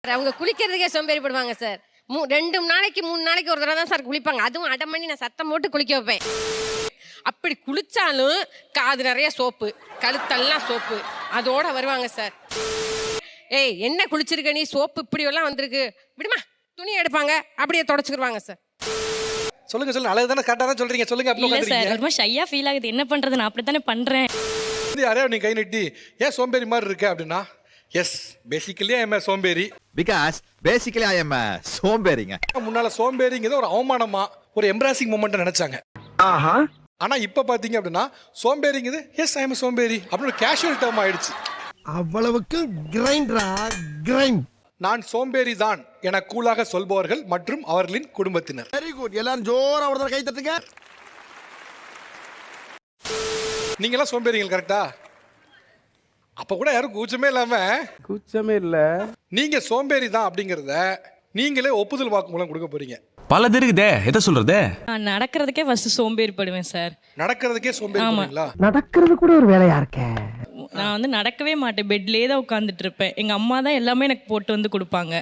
அவங்க குளிக்கிறதுக்கே சோம்பேறிப்படுவாங்க சார். 2 நாளைக்கு 3 நாளைக்கு ஒரு தடவை தான் சார் குளிப்பாங்க. அதுவும் அடம் பண்ணி நான் சத்தம் போட்டு குளிக்க வைப்பேன். அப்படி குளிச்சாலும் காது நிறைய சோப்பு, கழுத்தெல்லாம் சோப்பு, அதோட வருவாங்க சார். ஏய் என்ன குளிச்சிருக்க நீ, சோப்பு இப்படி எல்லாம் வந்திருக்கு, விடுமா துணி எடுப்பாங்க, அப்படியே தொடச்சுக்குருவாங்க சார். சொல்லுங்க சொல்லுங்க, அழகு தானே கரெக்டாக தான் சொல்றீங்க, சொல்லுங்க. இல்ல சார், ரொம்ப ஷையா ஃபீல் ஆகுது. என்ன பண்றது, நான் அப்படித்தானே பண்றேன். யாரையா நீ கை நீட்டி ஏன் சோம்பேறி மாதிரி இருக்க அப்படின்னா, எஸ் பேசிக்கலி ஐ எம் சோம்பேறி. பிகாஸ் பேசிக்கலி ஐ எம் சோம்பேறிங்க. முன்னால சோம்பேறிங்கிறது ஒரு அவமானமா, ஒரு எம்ப்ராசிங் மொமெண்ட் நினைச்சாங்க. ஆனா இப்ப பாத்தீங்க அப்படின்னா சோம்பேறிங்கிறது எஸ் ஐ எம் சோம்பேறி அப்படின்னு ஒரு கேஷுவல் டேர்ம் ஆயிடுச்சு. அவ்வளவுக்கு கிரைண்டரா கிரைண்ட். நான் சோம்பேறி தான் என கூலாக சொல்பவர்கள் மற்றும் அவர்களின் குடும்பத்தினர். வெரி குட், எல்லாரும் ஜோரா ஒரு தடவை கை தட்டுங்க. நீங்க எல்லாம் சோம்பேறிகள் கரெக்டா? அப்ப கூட யாரும் கூச்சமே இல்ல நீங்க சோம்பேறி தான் அப்படிங்கறத நீங்களே ஒப்புதல் வாக்குமூலம் கொடுக்க போறீங்க. பல இருக்குதே, எதை சொல்றது? நான் நடக்கிறதுக்கே ஃபர்ஸ்ட் சோம்பேறிப்படுவேன் சார். நடக்கிறதுக்கே சோம்பேறிங்களா? நடக்கிறது கூட ஒரு வேலையா இருக்கே. நான் வந்து நடக்கவே மாட்டேன், பெட்லயே தான் உட்காந்துட்டு இருப்பேன். எங்க அம்மா தான் எல்லாமே எனக்கு போட்டு வந்து கொடுப்பாங்க.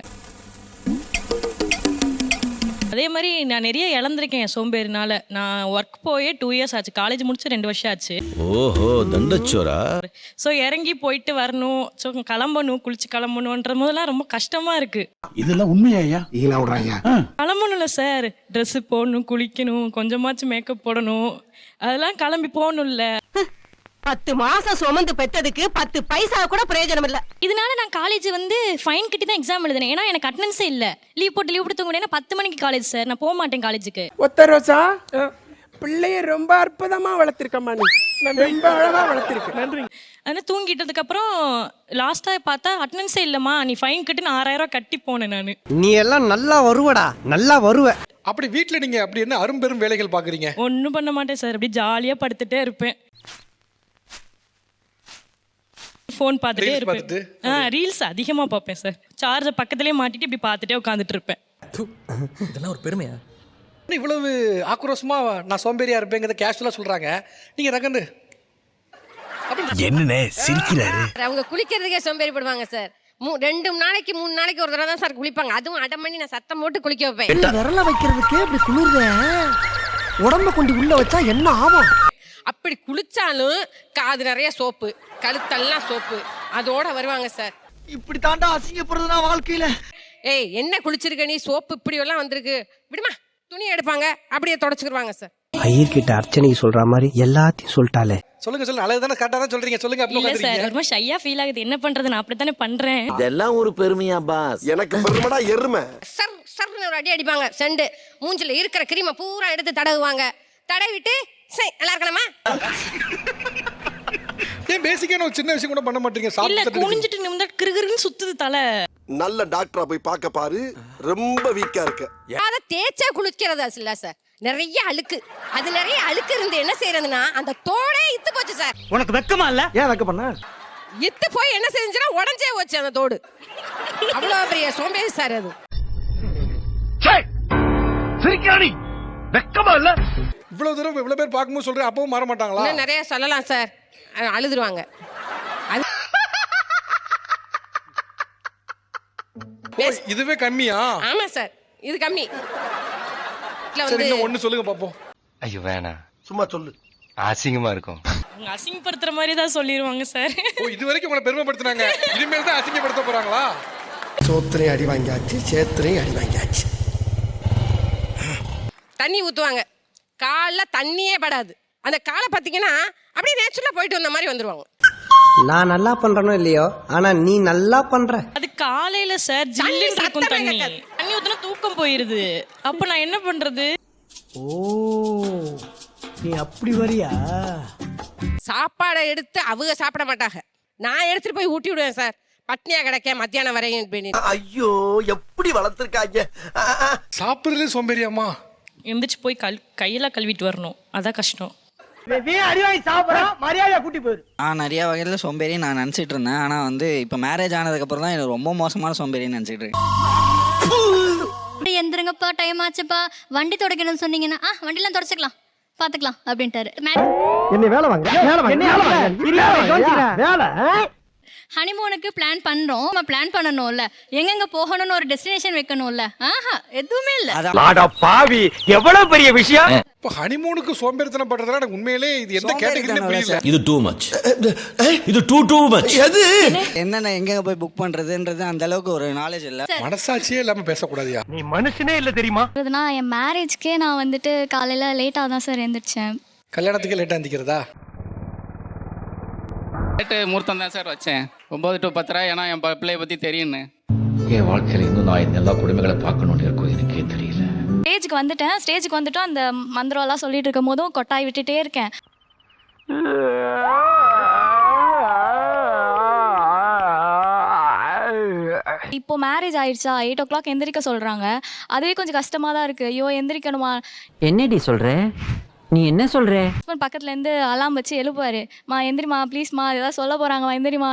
அதே மாதிரி நான் நிறைய இழந்திருக்கேன் என் சோம்பேறினால. நான் ஒர்க் போயே 2 இயர்ஸ் ஆச்சு, காலேஜ் முடிச்சு 2 வருஷம் ஆச்சு. ஓஹோ, தண்டச்சோரா. ஸோ இறங்கி போயிட்டு வரணும், ஸோ கிளம்பணும், குளிச்சு கிளம்பணுன்ற போதெல்லாம் ரொம்ப கஷ்டமா இருக்கு. இதெல்லாம் உண்மையா? கிளம்பணும்ல சார், ட்ரெஸ்ஸு போடணும், குளிக்கணும், கொஞ்சமாச்சும் மேக்கப் போடணும், அதெல்லாம் கிளம்பி போகணும்ல. 10 மாசம் சுமந்து பெத்ததுக்கு 10 பைசா கூட பிரயோஜனம் இல்ல. இதனால நான் காலேஜ் வந்து ஃபைன் கட்டி தான் எக்ஸாம் எழுதினேன். ஏன்னா எனக்கு அட்டெண்டன்ஸே இல்ல. லீவ் போட்டு தூங்க 10 மணிக்கு காலேஜ் சார், நான் போக மாட்டேன் காலேஜுக்கு. ஒத்த ரோசா, பிள்ளைய ரொம்ப அற்புதமா வளர்த்திருக்கம்மா, நீ ரொம்ப அழகா வளர்த்திருக்க, நன்றி. அதனால தூங்கிட்டதுக்கு அப்புறம் லாஸ்டா பார்த்தா அட்டெண்டன்ஸே இல்லம்மா, நீ ஃபைன் கட்டி நான் 6000 கட்டி போனேன் நானு. நீ எல்லாம் நல்லா வருவடா, நல்லா வருவ. அப்படி வீட்டுல நீங்க அப்படி என்ன அரும்பெரும் வேலைகள் பாக்குறீங்க? ஒன்றும் பண்ண மாட்டேன் சார், அப்படி ஜாலியா படுத்துட்டே இருப்பேன், ஃபோன் பார்த்துட்டே இருப்பேன். ரீல்ஸ் அதிகமா பார்ப்பேன் சார். சார்ஜை பக்கத்துலயே மாட்டிட்டு இப்படி பார்த்துட்டே உட்காந்துட்டு இருப்பேன். இதெல்லாம் ஒரு பெருமையா? இவ்வளவு ஆக்ரோஷமா நான் சோம்பேறியா இருப்பேங்கிறத கேஷுவலா சொல்றாங்க, நீங்க ரகண்டு என்னனே சிரிக்கிறாரு? அவங்க குளிக்கிறதுக்கே சோம்பேறிப்படுவாங்க சார். 2 நாளைக்கு 3 நாளைக்கு ஒரு தடவை தான் சார் குளிப்பாங்க. அதுவும் அடம் பண்ணி நான் சத்தம் போட்டு குளிக்க வைப்பேன். விரல வைக்கிறதுக்கே இப்படி குளிர்ற, உடம்ப கொண்டு உள்ள வச்சா என்ன ஆகும்? அப்படி குளிச்சாலும் காது நிறைய சோப்பு, கழுத்தெல்லாம் சோப்பு, அதோட வருவாங்க சார். இப்படி தாண்டா அசிங்கப்படுறதுனா வாழ்க்கையில. ஏய் என்ன குளிச்சிருக்க நீ, சோப்பு இப்படி எல்லாம் வந்திருக்கு, விடுமா துணி எடுப்பாங்க, அப்படியே தொடச்சுக்குருவாங்க சார். ஐயர்கிட்ட அர்ச்சனை சொல்ற மாதிரி எல்லாத்தையும் சொல்லிட்டாலே. சொல்லுங்க சொல்லுங்க, அழகு தானே கரெக்டா தான் சொல்றீங்க, சொல்லுங்க. இல்ல சார், ரொம்ப ஷையா ஃபீல் ஆகுது. என்ன பண்றது, நான் அப்படித்தானே பண்றேன். இதெல்லாம் ஒரு பெருமையா பாஸ்? எனக்கு பெருமைடா எருமை. சர் சர்னு ஒரு அடி அடிப்பாங்க. செண்டு மூஞ்சில இருக்கிற கிரீமை பூரா எடுத்து தடவுவாங்க. தடவிட்டு நல்லா இருக்கலாமா? ஏன் பேசிக்கான ஒரு சின்ன விஷயம் கூட பண்ண மாட்டீங்க? இல்ல குனிஞ்சிட்டு நிமிந்தா கிறுகிறுன்னு சுத்துது தலை. நல்ல டாக்டரா போய் பார்க்க பாரு, ரொம்ப வீக்கா இருக்கு. அத தேய்ச்சா குளிக்கிறதா இல்ல சார், நிறைய அழுக்கு. அது நிறைய அழுக்கு இருந்து என்ன செய்யறதுன்னா அந்த தோடே இத்து போச்சு சார். உனக்கு வெக்கமா இல்ல? ஏன் வைக்க பண்ண? இத்து போய் என்ன செஞ்சுன்னா உடஞ்சே போச்சு அந்த தோடு. அவ்வளவு பெரிய சோம்பேறி சார் அது. சிரிக்கானி வெக்கமா இல்ல? இவ்வளவு தூரம் இவ்வளவு பேர் பார்க்கும்போது சொல்றேன், அப்பவும் மாற மாட்டாங்களா? இன்னும் நிறைய சொல்லலாம் சார், அழுதுருவாங்க. இதுவே கம்மியா? ஆமா சார், இது கம்மி. சரி இன்னும் ஒண்ணு சொல்லுங்க பாப்போம். ஐயோ வேணாம், சும்மா சொல்லு, அசிங்கமா இருக்கும். அவங்க அசிங்கப்படுத்துற மாதிரி தான் சொல்லிடுவாங்க சார். ஓ, இது வரைக்கும் உங்களை பெருமைப்படுத்தினாங்க, இனிமேல் தான் அசிங்கப்படுத்த போறாங்களா? சோத்திரையும் அடி வாங்கியாச்சு, சேத்திரையும் அடி வாங்கியாச்சு. தண்ணி ஊத்துவாங்க, கால்ல தண்ணியே படாது. அந்த காலை பாத்தீங்கன்னா அப்படியே நேச்சுரலா போயிட்டு வந்த மாதிரி வந்துருவாங்க. நான் நல்லா பண்றனோ இல்லையோ, ஆனா நீ நல்லா பண்ற. அது காலையில சார் ஜில்லுன்னு இருக்கும் தண்ணி. தண்ணி ஊத்துனா தூக்கம் போயிருது. அப்ப நான் என்ன பண்றது? ஓ, நீ அப்படி வரியா? சாப்பாடை எடுத்து அவங்க சாப்பிட மாட்டாங்க, நான் எடுத்துட்டு போய் ஊட்டி விடுவேன் சார். பட்னியா கிடைக்க மத்தியானம் வரையும். ஐயோ, எப்படி வளர்த்திருக்காங்க. சாப்பிடுறதுல சோம்பேறியாமா? எந்திரிச்சு போய் கையெல்லாம் கழுவிட்டு வரணும், அதான் கஷ்டம். நிறைய வகையில சோம்பேறி நான் நினைச்சிட்டு இருந்தேன். ஆனா வந்து இப்ப மேரேஜ் ஆனதுக்கு அப்புறம் தான் எனக்கு ரொம்ப மோசமான சோம்பேறின்னு நினைச்சிட்டு இருக்கேன். எந்திரங்கப்பா, டைம் ஆச்சுப்பா, வண்டி தொடக்கணும்னு சொன்னீங்கன்னா வண்டிலாம் தொடச்சுக்கலாம், பாத்துக்கலாம் அப்படின்ட்டாரு. என்ன வேலை வாங்க, வேலை வாங்க, வேலை. ஹனிமூனுக்கு பிளான் பண்றோம், நம்ம பிளான் பண்ணணும்ல, எங்கெங்க போகணும்னு ஒரு டெஸ்டினேஷன் வைக்கணும்ல. எதுவுமே இல்ல. அட பாவி, எவ்வளவு பெரிய விஷயம். இப்போ ஹனிமூனுக்கு சோம்பேறித்தனம் பண்றதுல எனக்கு உண்மையிலே இது எந்த கேட்டகரியில புரியல. இது டூ மச், இது டூ மச். என்னென்ன எங்க போய் புக் பண்றதுன்றது அந்த அளவுக்கு ஒரு நாலேஜ் இல்ல. மனசாட்சியே இல்லாம பேசக்கூடாதியா? நீ மனுஷனே இல்ல தெரியுமா? என் மேரேஜ்க்கே நான் வந்துட்டு காலையில லேட்டா தான் சார் எந்திரிச்சேன். கல்யாணத்துக்கே லேட்டா எந்திக்கிறதா? முகூர்த்தம் தான் சார் வச்சேன், 9 to 10. ஏன்னா என் பிள்ளைய பத்தி தெரியும்னு. என் வாழ்க்கையில இன்னும் நான் எல்லா குடும்பங்களை பார்க்கணும்னு இருக்கும், எனக்கே தெரியல. ஸ்டேஜுக்கு வந்துட்டு அந்த மந்திரம் எல்லாம் சொல்லிட்டு இருக்கும் போதும் கொட்டாய் விட்டுட்டே இருக்கேன். இப்போ மேரேஜ் ஆயிடுச்சா, 8 o'clock எந்திரிக்க சொல்றாங்க. அதுவே கொஞ்சம் கஷ்டமா தான் இருக்கு. ஐயோ எந்திரிக்கணுமா? என்னடி சொல்ற? நீ என்ன சொல்ற? பக்கத்துல இருந்து அலாம் வச்சு எழுப்புவாரு, மா எந்திரிமா ப்ளீஸ்மா, ஏதாவது சொல்ல போறாங்கம்மா எந்திரிமா.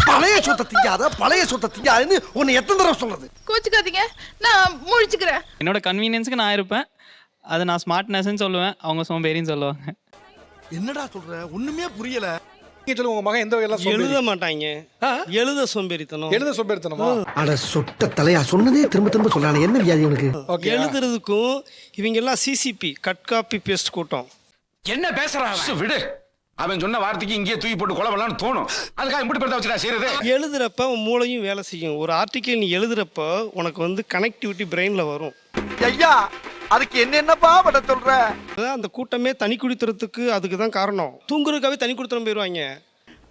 பழைய சொத்தை திங்காதுன்னு உன்னை எத்தனை தடவை சொல்றது? கோச்சுக்காதீங்க, நான் முழிச்சுக்கிறேன். என்னோட கன்வீனியன்ஸ்க்கு நான் இருப்பேன், அது நான் ஸ்மார்ட்னஸ்ன்னு சொல்லுவேன், அவங்க சோம்பேறின்னு சொல்லுவாங்க. என்னடா சொல்ற? ஒண்ணுமே புரியல. நீங்க சொல்லுங்க, உங்க மகன் எந்த வகையில எழுத மாட்டாங்க, எழுத சோம்பேறித்தனம். எழுத சோம்பேறித்தனமா? அட சொட்ட தலையா, சொன்னதே திரும்ப திரும்ப சொல்லானே, என்ன வியாதி உனக்கு? எழுதுறதுக்கும் இவங்க எல்லாம் சிசிபி கட் காப்பி பேஸ்ட் கூட்டம். என்ன பேசுறான் விடு. அவன் சொன்ன வார்த்தைக்கு இங்கே தூக்கி போட்டு கொலை பண்ணலாம்னு தோணும். அதுக்காக இப்படி படுத்த வச்சுடா செய்யறது. எழுதுறப்ப உன் மூளையும் வேலை செய்யும். ஒரு ஆர்டிக்கல் நீ எழுதுறப்ப உனக்கு வந்து கனெக்டிவிட்டி பிரெயின்ல வரும். ஐயா, அதுக்கு என்னப்பா பண்ண சொல்ற? அந்த கூட்டமே தனி குடித்தனத்துக்கு அதுக்கு தான் காரணம். தூங்குறதுக்காகவே தனி குடித்தனம் போயிடுவாங்க.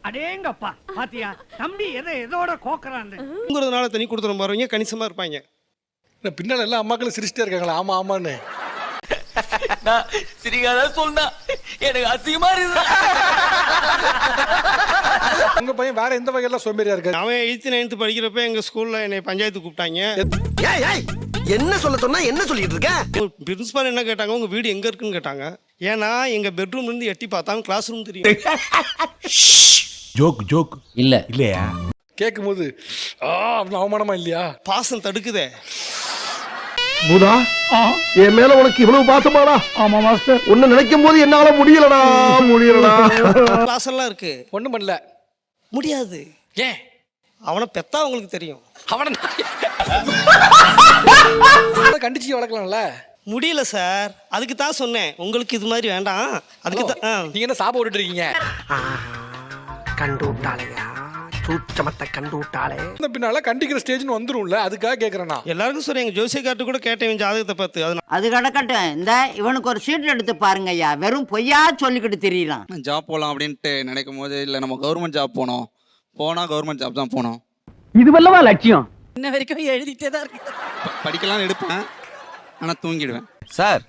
அடேங்கப்பா, பாத்தியா தம்பி எதோட கோக்கறான். தூங்குறதுனால தனி குடித்தனம் போறவங்க கணிசமா இருப்பாங்க. பின்னால எல்லாம் அம்மாக்களும் சிரிச்சிட்டே இருக்காங்களா? ஆமா ஆமான்னு சிரிக்காத சொன்னா எனக்கு அசிங்கமா இருக்கு. உங்க பையன் வேற எந்த வகையில சோம்பேறியா இருக்காரு? அவன் 8th 9th படிக்கிறப்ப எங்க ஸ்கூல்ல என்னை பஞ்சாயத்து கூப்பிட்டாங்க. என்ன சொல்ல சொன்னா என்ன சொல்லிட்டு இருக்க? பிரின்சிபால் என்ன கேட்டாங்க, உங்க வீடு எங்க இருக்குன்னு கேட்டாங்க. ஏன்னா எங்க பெட்ரூம்ல இருந்து எட்டி பார்த்தா கிளாஸ் ரூம் தெரியும். ஜோக் இல்ல இல்லையா? கேட்கும் போது அவமானமா இல்லையா? பாசம் தடுக்குதே. பூதா, என் மேல உனக்கு இவ்வளவு பாசமாடா? ஆமா மாஸ்டர், உன்னை நினைக்கும் போது என்னால முடியலடா. கிளாஸ் எல்லாம் இருக்கு, ஒண்ணும் பண்ணல. முடியாது. ஏன்? அவனை பெத்தா உங்களுக்கு தெரியும். அவனை கண்டிச்சு வளர்க்கலாம்ல. முடியல சார், அதுக்கு தான் சொன்னேன் உங்களுக்கு இது மாதிரி வேண்டாம். அதுக்கு தான் நீங்க என்ன சாபம் விட்டுட்டு இருக்கீங்க? கண்டு விட்டாளையா, சூச்சமத்தை கண்டு விட்டாளே. இந்த பின்னால கண்டிக்கிற ஸ்டேஜ்னு வந்துரும்ல, அதுக்காக கேக்குறேன்னா. எல்லாருக்கும் சொல்லி எங்க ஜோசியக்கார்ட்டு கூட கேட்டேன் ஜாதகத்தை பார்த்து. அது கிடக்கட்டும், இந்த இவனுக்கு ஒரு சீட் எடுத்து பாருங்க ஐயா, வெறும் பொய்யா சொல்லிக்கிட்டு தெரியலாம். ஜாப் போகலாம் அப்படின்ட்டு நினைக்கும் போது இல்லை நம்ம கவர்மெண்ட் ஜாப் போனால் கவர்மெண்ட் ஜாப் தான் போனோம். இதுவல்லவா லட்சியம்? இன்ன வரைக்கும் எழுதிட்டே தான் இருக்கு. படிக்கலாம் எடுப்பேன், ஆனால் தூங்கிடுவேன். சார்,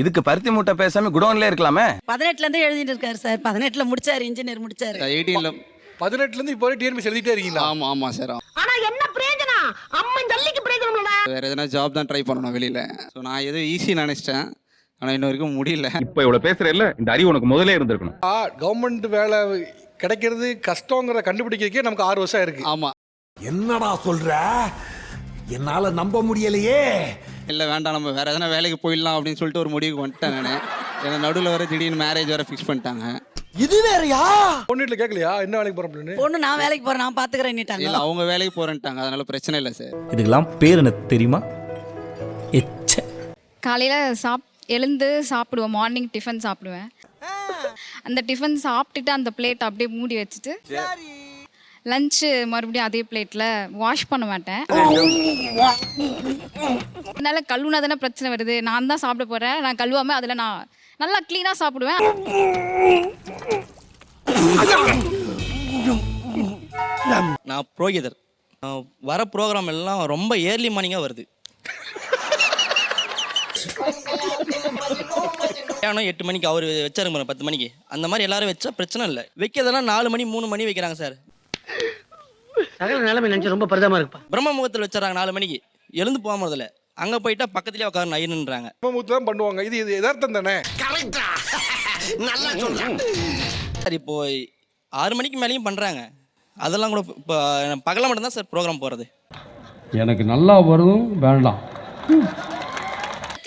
இதுக்கு பருத்தி மூட்டை பேசாம குடோன்ல இருக்கலாமே. 18ல இருந்து எழுதிட்டு இருக்காரு சார். 18ல முடிச்சாரு, இன்ஜினியர் முடிச்சாரு. 18ல 18ல இருந்து இப்போ டிஎன்பிஎஸ் எழுதிட்டே இருக்கீங்களா? ஆமா சார். ஆனா என்ன பிரயோஜனம்? அம்மன் ஜல்லிக்கு பிரயோஜனம். வேற எதனா ஜாப் தான் ட்ரை பண்ணணும் வெளியில. ஸோ நான் ஏதோ ஈஸி நினைச்சிட்டேன், ஆனா இன்ன வரைக்கும் முடியல. இப்போ இவ்வளவு பேசுற இல்ல, இந்த அறிவு உனக்கு முதல்ல இருந்திருக்கணும். கவர்மெண்ட் வேலை கிடைக்கிறது கஷ்டங்கிற கண்டுபிடிக்கிறதுக்கே நமக்கு 6 வருஷம் இருக்கு. ஆமா. என்னடா சொல்ற? என்னால நம்ப முடியலையே. இல்ல வேண்டாம், நம்ம வேற எதனா வேலைக்கு போயிடலாம் அப்படின்னு சொல்லிட்டு ஒரு முடிவுக்கு வந்துட்டேன் நான். ஏன்னா நடுவில் வர திடீர்னு மேரேஜ் வர ஃபிக்ஸ் பண்ணிட்டாங்க. இது வேறயா? பொண்ணுல கேட்கலையா என்ன வேலைக்கு போறோம்னு? பொண்ணு நான் வேலைக்கு போறேன், நான் பாத்துக்கிறேன்ட்டாங்க. இல்ல அவங்க வேலைக்கு போறேன்ட்டாங்க, அதனால பிரச்சனை இல்லை சார். இதுக்கெல்லாம் பேர் என்ன தெரியுமா? காலையில எழுந்து சாப்பிடுவேன், மார்னிங் டிஃபன் சாப்பிடுவேன். அந்த டிஃபன் சாப்பிட்டுட்டு அந்த பிளேட் அப்படியே மூடி வச்சுட்டு லஞ்சு மறுபடியும் அதே பிளேட்ல வாஷ் பண்ண மாட்டேன். அதனால கழுவுனா தானே பிரச்சனை வருது. நான் தான் சாப்பிட போறேன், நான் கழுவாம அதில் நான் நல்லா கிளீனா சாப்பிடுவேன். நான் புரோகிதர். வர ப்ரோக்ராம் எல்லாம் ரொம்ப ஏர்லி மார்னிங்காக வருது. 8 மணிக்கு அவர் வச்சாருங்க 10 மணிக்கு. அந்த மாதிரி எல்லாரும் வச்சா பிரச்சனை இல்லை. வைக்கிறதெல்லாம் 4 மணி 3 மணி வைக்கிறாங்க சார். சகல நிலைமை நினைச்சு ரொம்ப பரிதாபமா இருக்குப்பா. பிரம்ம முகூர்த்தத்தில் வச்சுறாங்க 4 மணிக்கு. எழுந்து போகாம முதல்ல அங்கே போயிட்டா பக்கத்துலேயே உட்கார நயின்னுன்றாங்க. பிரம்ம முகூர்த்தம் பண்ணுவாங்க. இது யதார்த்தம் தானே? சார் இப்போ 6 மணிக்கு மேலேயும் பண்ணுறாங்க. அதெல்லாம் கூட இப்போ பகல மட்டும்தான் சார் ப்ரோக்ராம் போகிறது. எனக்கு நல்லா வரும் வேண்டாம்.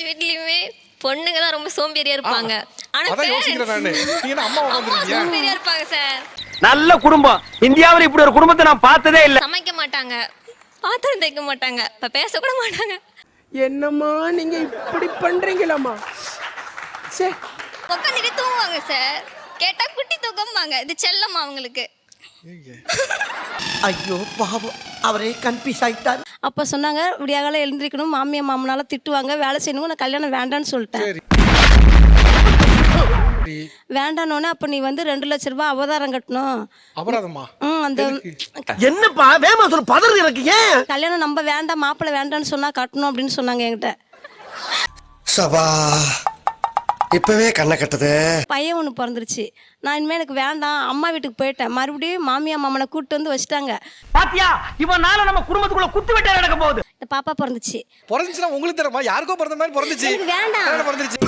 வீட்லயுமே பொண்ணுங்க தான் ரொம்ப சோம்பேறியா இருப்பாங்க. ஆனா அதான் யோசிக்கிறேன் நானு. நீங்க என்ன அம்மா உட்கார்ந்திருக்கீங்க? சோம்பேறியா இருப்பாங்க சார். நல்ல குடும்பம். இந்தியாவில் இப்படி ஒரு குடும்பத்தை நான் பார்த்ததே இல்ல. சமைக்க மாட்டாங்க, பாத்திரம் தேய்க்க மாட்டாங்க, இப்ப பேச கூட மாட்டாங்க. என்னம்மா நீங்க இப்படி பண்றீங்களாம்மா? சே உட்காந்துட்டு தூங்குவாங்க சார். கேட்டா குட்டி தூக்கம்பாங்க. இது செல்லம்மா அவங்களுக்கு. ஐயோ பாவம், அவரே கன்ஃபியூஸ் ஆயிட்டார். அப்ப சொன்னாங்க விடியாகால எழுந்திருக்கணும், மாமியா மாமனால திட்டுவாங்க, வேலை செய்யணும், நான் கல்யாணம் வேண்டான்னு சொல்லிட்டேன். வேண்டானோன்னு அப்ப நீ வந்து 2 லட்சம் ரூபாய் அவதாரம் கட்டணும். அபராதமா? அந்த என்னப்பா வேமா சொல்ல பதறு இருக்கு. ஏன் கல்யாணம் நம்ம வேண்டாம், மாப்பிள்ளை வேண்டான்னு சொன்னா கட்டணும் அப்படின்னு சொன்னாங்க என்கிட்ட. சபா இப்பவே கண்ணை கட்டுது. பையன் ஒன்று பிறந்துருச்சு. நான் இனிமே எனக்கு வேண்டாம், அம்மா வீட்டுக்கு போயிட்டேன். மறுபடியும் மாமியா மாமனை கூட்டு வந்து வச்சுட்டாங்க. பாத்தியா, இவனால நம்ம குடும்பத்துக்குள்ள குத்து வெட்ட நடக்க போகுது. இந்த பாப்பா பிறந்துச்சு. பிறந்துச்சுன்னா உங்களுக்கு தரமா? யாருக்கோ பிறந்த மாதிரி பிறந்துச்சு. எனக்கு வேண்டாம். பிறந்துருச்சு.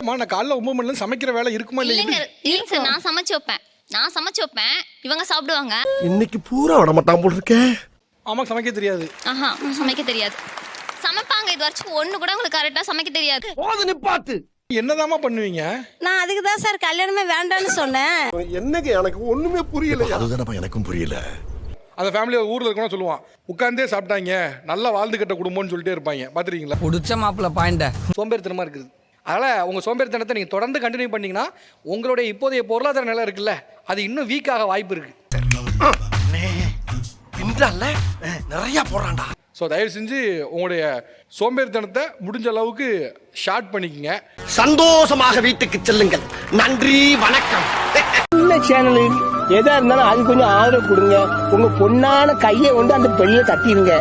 நான் காலைல 9 மணில சமைக்கிற வேலை இருக்குமா இல்லைங்க இல்லையா? சார், நான் சமைச்சு வைப்பேன், இவங்க சாப்பிடுவாங்க. இன்னைக்கு பூரா விட மாட்டான் போல இருக்கே. ஆமா, சமைக்க தெரியாது. ஆஹா, சமைக்க தெரியாது. சமைப்பாங்க, இது வரைக்கும் ஒண்ணு கூட உங்களுக்கு கரெக்டா சமைக்க தெரியாது. போது நிப்பாத்து. என்னதாம்மா பண்ணுவீங்க? நான் அதுக்கு தான் சார் கல்யாணமே வேண்டான்னு சொன்னேன். என்னங்க எனக்கு ஒண்ணுமே புரியல. அதுதானப்பா எனக்கும் புரியல. அந்த ஃபேமிலி ஊர்ல இருக்கணும் சொல்லுவான், உட்கார்ந்தே சாப்பிட்டாங்க, நல்லா வாழ்ந்து கட்ட குடும்பம்னு சொல்லிட்டே இருப்பாங்க. பாத்துறீங்களா? புடிச்ச மாப்பிள்ள பாயிண்ட சோம்பேறித்தனமா இருக்குது. அதனால உங்க சோம்பேறித்தனத்தை நீங்க தொடர்ந்து கண்டினியூ பண்ணீங்கன்னா உங்களுடைய இப்போதைய பொருளாதார நிலை இருக்குல்ல, அது இன்னும் வீக்காக வாய்ப்பு இருக்கு. நிறைய போறான்டா. ஸோ தயவு செஞ்சு உங்களுடைய சோம்பேறித்தனத்தை முடிஞ்ச அளவுக்கு ஷார்ட் பண்ணிக்கங்க. சந்தோஷமாக வீட்டுக்கு செல்லுங்கள். நன்றி, வணக்கம். சேனல் எதா இருந்தாலும் அது கொஞ்சம் ஆதரவு கொடுங்க. உங்க பொண்ணான கையை கொண்டு அந்த பெண்ணில தட்டிடுங்க.